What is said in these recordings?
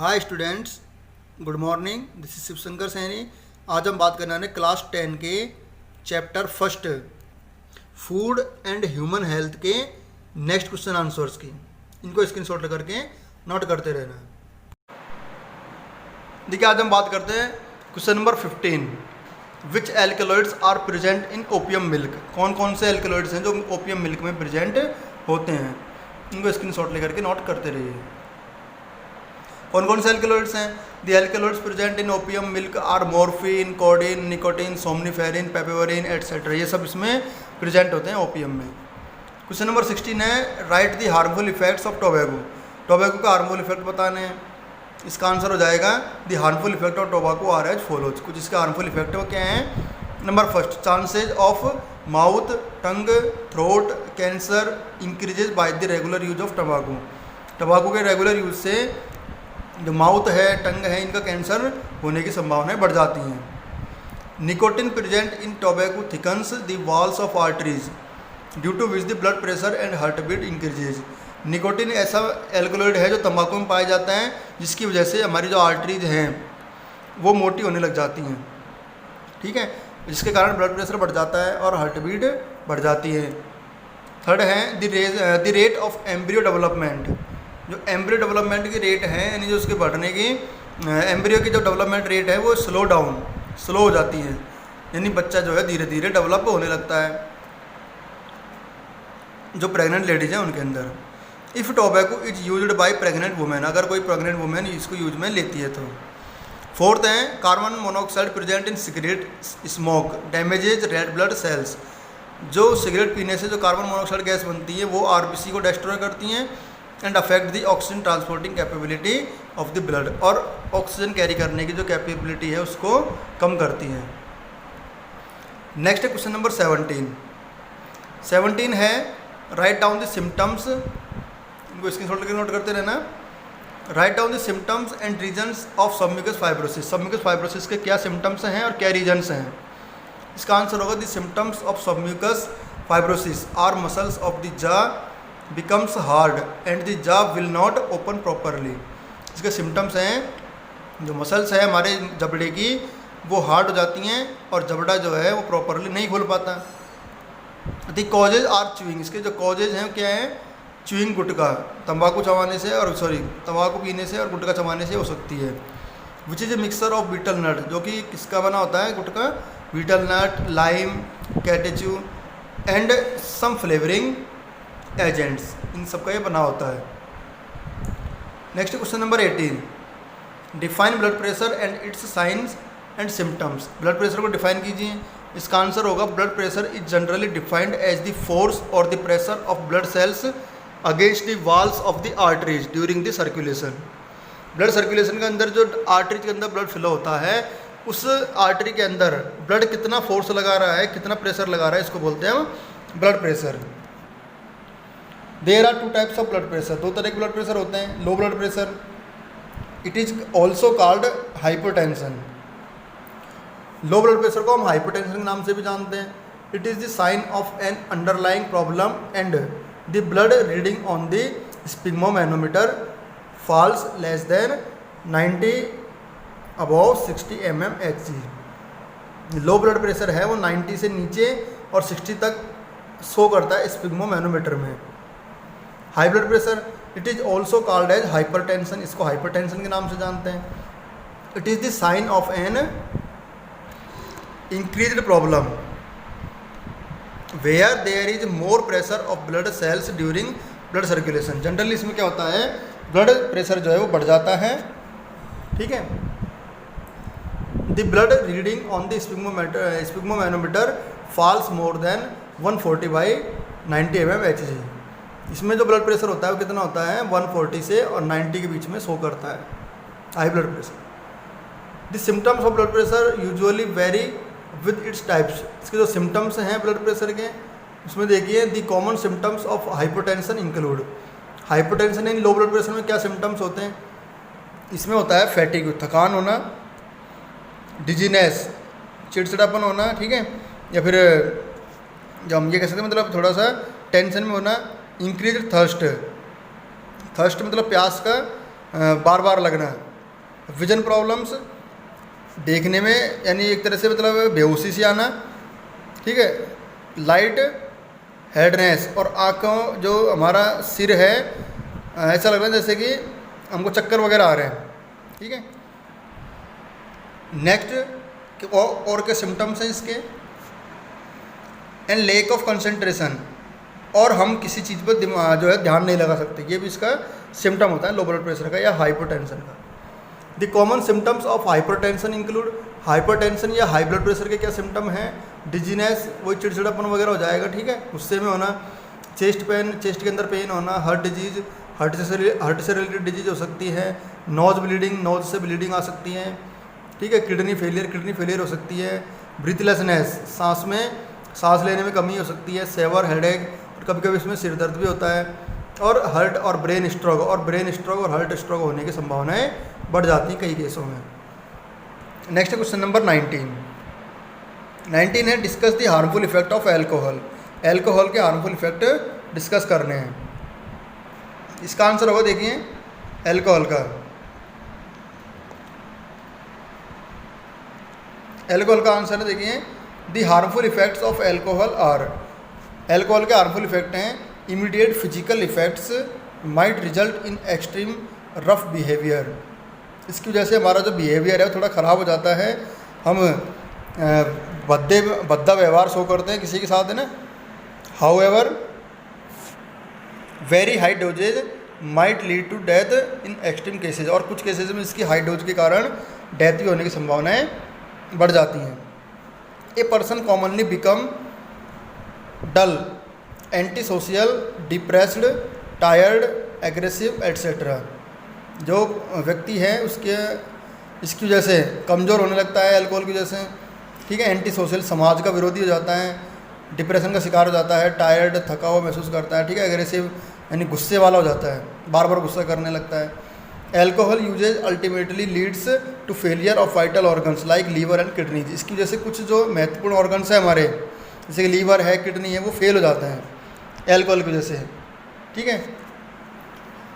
Hi students, good morning. This is Shivshankar Saini. आज हम बात करने वाले क्लास 10 के chapter first food and human health के नेक्स्ट क्वेश्चन आंसर्स की। इनको स्क्रीनशॉट लेकर के नोट करते रहना। देखिए, आज हम बात करते हैं question number 15। Which alkaloids are present in opium milk. कौन कौन से एल्कलॉइड्स हैं जो ओपियम मिल्क में प्रेजेंट होते हैं, इनको स्क्रीनशॉट लेकर के नोट करते रहिए। कौन कौन से एल्कलॉइड्स हैं? The alkaloids present in opium milk are morphine, codeine, nicotine, somniferine, papaverine etcetera. ये सब इसमें प्रेजेंट होते हैं ओपियम में। क्वेश्चन नंबर 16 है, write the harmful effects of tobacco. Tobacco का हार्मफुल इफेक्ट बताने हैं। इसका आंसर हो जाएगा the harmful effect of tobacco are as follows. कुछ इसके हार्मफुल इफेक्ट वो क्या हैं? Number first, chances of mouth, tongue, throat cancer increases by the regular use of tobacco. Tobacco के रेगुलर यूज से जो माउथ है, टंग है, इनका कैंसर होने की संभावनाएं बढ़ जाती हैं। Nicotine present in tobacco thickens the walls of arteries due to which the blood pressure and heart beat increases. Nicotine ऐसा एल्कलॉइड है जो तंबाकू में पाया जाता है, जिसकी वजह से हमारी जो आर्टरीज हैं वो मोटी होने लग जाती हैं, ठीक है, जिसके कारण ब्लड प्रेशर बढ़ जाता है और हार्ट बीट बढ़ जाती है। थर्ड है the rate of embryo development. जो एम्ब्रियो डेवलपमेंट की रेट है, यानी जो उसके बढ़ने की एम्ब्रियो की जो डेवलपमेंट रेट है वो स्लो हो जाती है, यानी बच्चा जो है धीरे धीरे डेवलप होने लगता है जो प्रेग्नेंट लेडीज़ हैं उनके अंदर। If tobacco is used by pregnant women, अगर कोई प्रेग्नेंट वुमेन इसको यूज में लेती है तो। फोर्थ है, carbon monoxide present in cigarette smoke damages red blood cells. जो सिगरेट पीने से जो कार्बन मोनोऑक्साइड गैस बनती है वो आरबीसी को डिस्ट्रॉय करती हैं and affect the oxygen transporting capability of the blood, और ऑक्सीजन कैरी करने की जो कैपेबिलिटी है उसको कम करती है। नेक्स्ट है क्वेश्चन नंबर 17 है, राइट डाउन द सिम्टम्स। इनको स्क्रीनशॉट लेकर नोट करते रहना। Write down the symptoms and reasons of submucous fibrosis. Submucous fibrosis के क्या सिम्टम्स हैं और क्या रीजन्स हैं? इसका आंसर होगा the symptoms of submucous fibrosis our muscles of the जा becomes hard and the jaw will not open properly। इसके सिम्टम्स हैं, जो मसल्स है हमारे जबड़े की वो हार्ड हो जाती हैं और जबड़ा जो है वो प्रॉपरली नहीं खोल पाता। The causes are chewing. इसके जो कॉजेज हैं क्या हैं? च्यूइंग, गुटखा, तंबाकू चबाने से और तंबाकू पीने से और गुटखा चबाने से हो सकती है। Which is a mixture of betel nut, जो कि किसका बना होता है gutkha? Betel nut, lime, catechu and some flavouring agents, इन सबका ये बना होता है। Next question number 18, define blood pressure and its science and symptoms. Blood pressure को डिफाइन कीजिए। इसका आंसर होगा blood pressure is generally defined as the force और the pressure of blood cells against the walls of the arteries during the circulation. Blood circulation के अंदर जो arteries के अंदर ब्लड फ्लो होता है, उस आर्टरी के अंदर ब्लड कितना फोर्स लगा रहा है, कितना प्रेशर लगा रहा है, इसको बोलते हैं blood pressure. There are 2 types of blood pressure. 2 तरह के ब्लड प्रेशर होते हैं। Low blood pressure, it is also called hypertension. Low blood pressure को हम हाइपरटेंशन के नाम से भी जानते हैं। It is the sign of an underlying problem and the blood reading on the sphygmomanometer falls less than 90 above 60 mmHg। Low blood pressure है वो 90 से नीचे और 60 तक शो करता है स्पिग्मोमैनोमीटर में। High blood pressure, it is also called as hypertension. इसको हाइपरटेंशन के नाम से जानते हैं। It is the sign of an increased problem where there is more pressure of blood cells during blood circulation. Generally इसमें क्या होता है, ब्लड प्रेशर जो है वो बढ़ जाता है, ठीक है। The blood reading on the sphygmomanometer falls more than 140/90 mmHg। इसमें जो ब्लड प्रेशर होता है वो कितना होता है? 140 से और 90 के बीच में शो करता है high blood pressure. The symptoms of blood pressure usually very with its types. इसके जो सिम्टम्स हैं ब्लड प्रेशर के, उसमें देखिए the common symptoms of hypertension include. Hypertension in low blood pressure में क्या सिम्टम्स होते हैं? इसमें होता है फैटिग, थकान होना, डिजीनेस, चिड़चिड़ापन होना, ठीक है, या फिर जो हम ये कह सकते हैं मतलब थोड़ा सा टेंशन में होना। इंक्रीज थर्स्ट, थर्स्ट मतलब प्यास का बार बार लगना, विजन प्रॉब्लम्स, देखने में यानी एक तरह से मतलब बेहोशी से आना, ठीक है। लाइट हेडनेस, और आँखों जो हमारा सिर है ऐसा लग रहा है जैसे कि हमको चक्कर वगैरह आ रहे हैं, ठीक है। नेक्स्ट और क्या सिम्टम्स हैं इसके, एंड लैक ऑफ कंसंट्रेशन, और हम किसी चीज़ पर जो है ध्यान नहीं लगा सकते, ये भी इसका सिम्टम होता है लो ब्लड प्रेशर का या हाइपरटेंशन का। The common symptoms of hypertension include, hypertension या हाई ब्लड प्रेशर के क्या सिम्टम हैं, डिजीनेस, वही चिड़चिड़ापन वगैरह हो जाएगा, ठीक है, गुस्से में होना, चेस्ट पेन, चेस्ट के अंदर पेन होना, हार्ट डिजीज, हार्ट से रिलेटेड डिजीज हो सकती है, नोज ब्लीडिंग, नोज से ब्लीडिंग आ सकती है, ठीक है, किडनी फेलियर हो सकती है, ब्रीथलेसनेस, सांस लेने में कमी हो सकती है, सेवर हेडेक, कभी कभी इसमें सिर दर्द भी होता है, और हार्ट और ब्रेन स्ट्रोक और हार्ट स्ट्रोक होने की संभावनाएं बढ़ जाती हैं कई केसों में। नेक्स्ट क्वेश्चन नंबर 19 है discuss the harmful effect of alcohol, alcohol के हार्मफुल इफेक्ट डिस्कस करने हैं। इसका आंसर होगा, देखिए एल्कोहल का आंसर है, देखिए the harmful effects of alcohol are, alcohol के हार्मफुल इफेक्ट हैं, immediate physical effects might result in extreme rough behaviour, इसकी वजह से हमारा जो बिहेवियर है थोड़ा ख़राब हो जाता है, हम भद्दा व्यवहार शो करते हैं किसी के साथ, है ना। However very high doses might lead to death in extreme cases, और कुछ केसेज में इसकी हाई डोज के कारण डेथ भी होने की संभावनाएं बढ़ जाती हैं। A person commonly become dull, anti social, depressed, tired, aggressive etcetera, जो व्यक्ति है इसकी वजह से कमज़ोर होने लगता है अल्कोहल की वजह से, ठीक है, एंटी सोशल, समाज का विरोधी हो जाता है, डिप्रेशन का शिकार हो जाता है, टायर्ड, थका हुआ महसूस करता है, ठीक है, एग्रेसिव यानी गुस्से वाला हो जाता है, बार बार गुस्सा करने लगता है। Alcohol usage ultimately leads to failure of vital organs like liver and kidney, इसकी वजह से कुछ जो महत्वपूर्ण ऑर्गन्स हैं हमारे, जैसे कि लीवर है, किडनी है, वो फेल हो जाते हैं एल्कोहल की वजह से, ठीक है।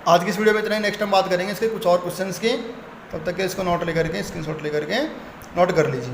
आज की इस वीडियो में इतना ही, नेक्स्ट टाइम बात करेंगे इसके कुछ और क्वेश्चंस की, तब तक के इसको नोट लेकर के स्क्रीनशॉट लेकर के नोट कर लीजिए।